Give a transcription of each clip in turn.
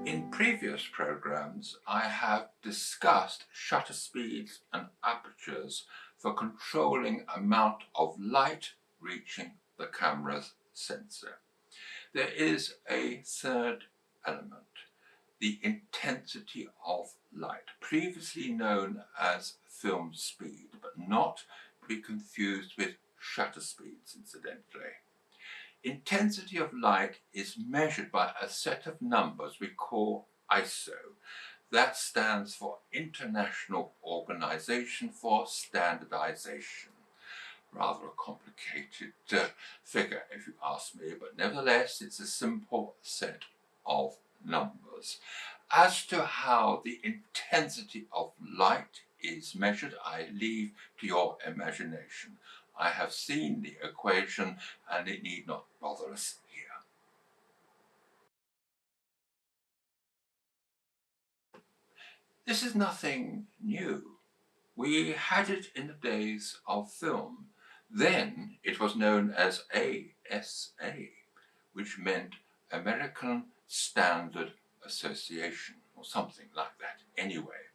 In previous programs, I have discussed shutter speeds and apertures for controlling amount of light reaching the camera's sensor. There is a third element, the intensity of light, previously known as film speed, but not to be confused with shutter speeds, incidentally. Intensity of light is measured by a set of numbers we call ISO. That stands for International Organization for Standardization. Rather a complicated figure if you ask me, but nevertheless it's a simple set of numbers. As to how the intensity of light is measured, I leave to your imagination. I have seen the equation and it need not bother us here. This is nothing new. We had it in the days of film. Then it was known as ASA, which meant American Standard Association, or something like that anyway.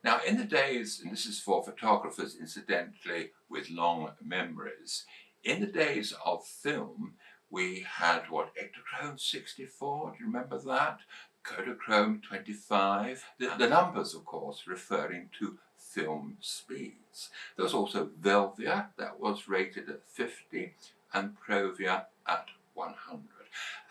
Now in the days, and this is for photographers incidentally with long memories, in the days of film we had what, Ektachrome 64, do you remember that? Kodachrome 25, the numbers of course referring to film speeds. There was also Velvia that was rated at 50 and Provia at 100.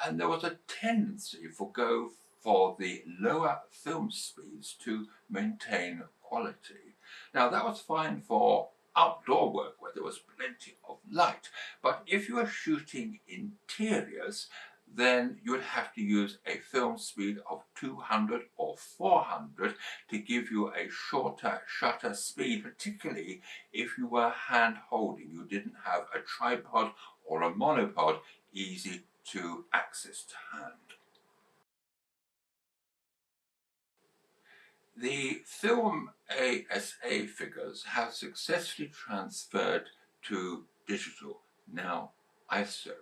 And there was a tendency for the lower film speeds to maintain quality. Now that was fine for outdoor work where there was plenty of light, but if you were shooting interiors, then you would have to use a film speed of 200 or 400 to give you a shorter shutter speed, particularly if you were hand holding. You didn't have a tripod or a monopod easy to access to hand. The film ASA figures have successfully transferred to digital, now ISO.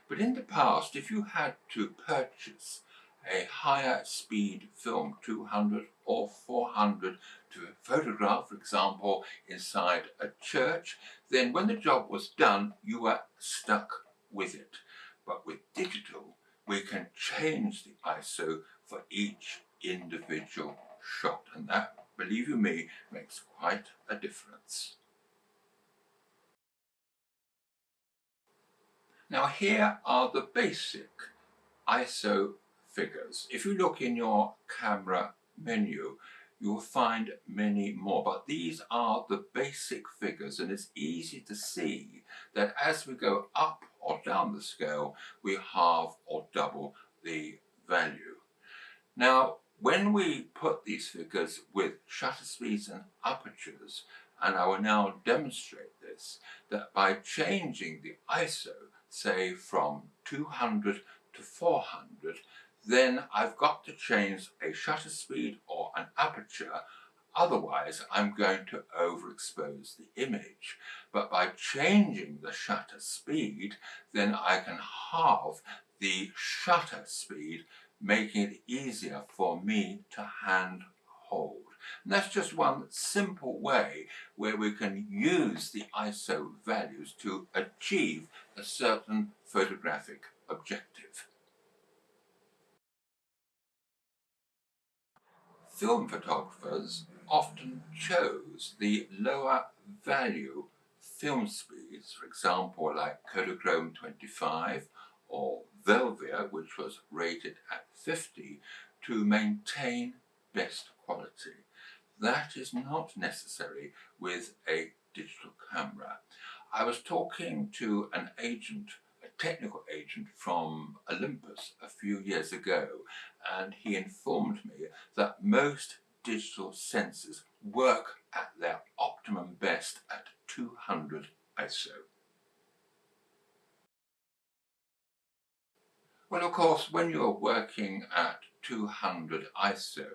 But in the past, if you had to purchase a higher speed film, 200 or 400, to photograph, for example, inside a church, then when the job was done, you were stuck with it. But with digital, we can change the ISO for each individual shot, and that, believe you me, makes quite a difference. Now here are the basic ISO figures. If you look in your camera menu, you will find many more, but these are the basic figures, and it's easy to see that as we go up or down the scale, we halve or double the value. Now, when we put these figures with shutter speeds and apertures, and I will now demonstrate this, that by changing the ISO, say from 200 to 400, then I've got to change a shutter speed or an aperture, otherwise I'm going to overexpose the image. But by changing the shutter speed, then I can halve the shutter speed, making it easier for me to hand hold. And that's just one simple way where we can use the ISO values to achieve a certain photographic objective. Film photographers often chose the lower value film speeds, for example like Kodachrome 25 or Velvia, which was rated at 50, to maintain best quality. That is not necessary with a digital camera. I was talking to an agent, a technical agent from Olympus a few years ago, and he informed me that most digital sensors work at their optimum best at 200 ISO. Well, of course, when you're working at 200 ISO,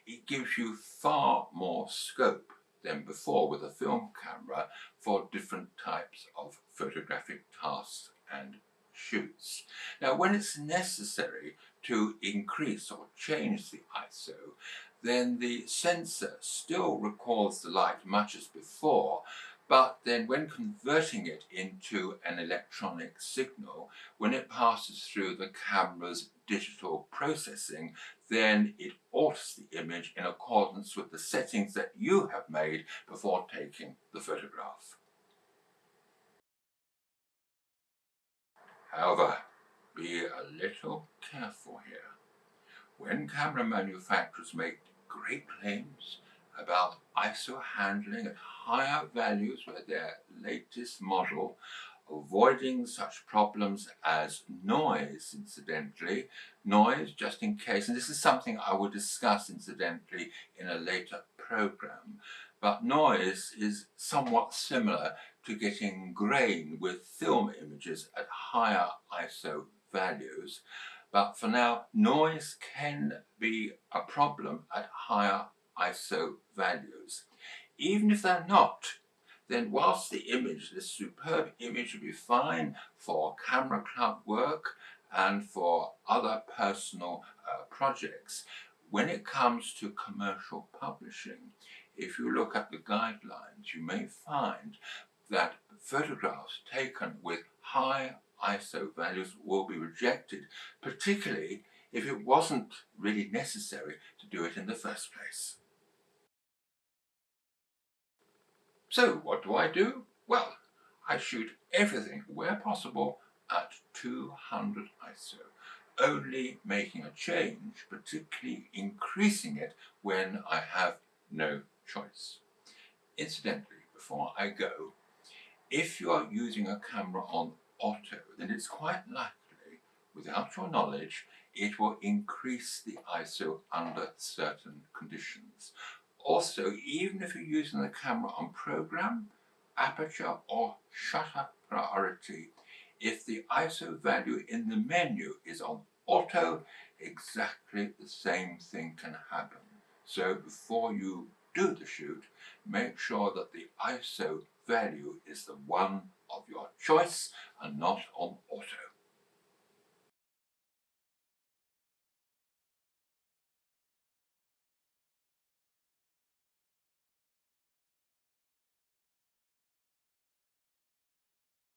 it gives you far more scope than before with a film camera for different types of photographic tasks and shoots. Now, when it's necessary to increase or change the ISO, then the sensor still records the light much as before, but then when converting it into an electronic signal, when it passes through the camera's digital processing, then it alters the image in accordance with the settings that you have made before taking the photograph. However, be a little careful here. When camera manufacturers make great claims about ISO handling at higher values with their latest model, avoiding such problems as noise, incidentally, noise just in case, and this is something I will discuss incidentally in a later program, but noise is somewhat similar to getting grain with film images at higher ISO values. But for now, noise can be a problem at higher ISO values. Even if they're not, then whilst the image, this superb image, will be fine for camera club work and for other personal projects, when it comes to commercial publishing, if you look at the guidelines, you may find that photographs taken with high ISO values will be rejected, particularly if it wasn't really necessary to do it in the first place. So what do? Well, I shoot everything where possible at 200 ISO, only making a change, particularly increasing it when I have no choice. Incidentally, before I go, if you are using a camera on auto, then it's quite likely, without your knowledge, it will increase the ISO under certain conditions. Also, even if you're using the camera on program, aperture or shutter priority, if the ISO value in the menu is on auto, exactly the same thing can happen. So before you do the shoot, make sure that the ISO value is the one of your choice and not on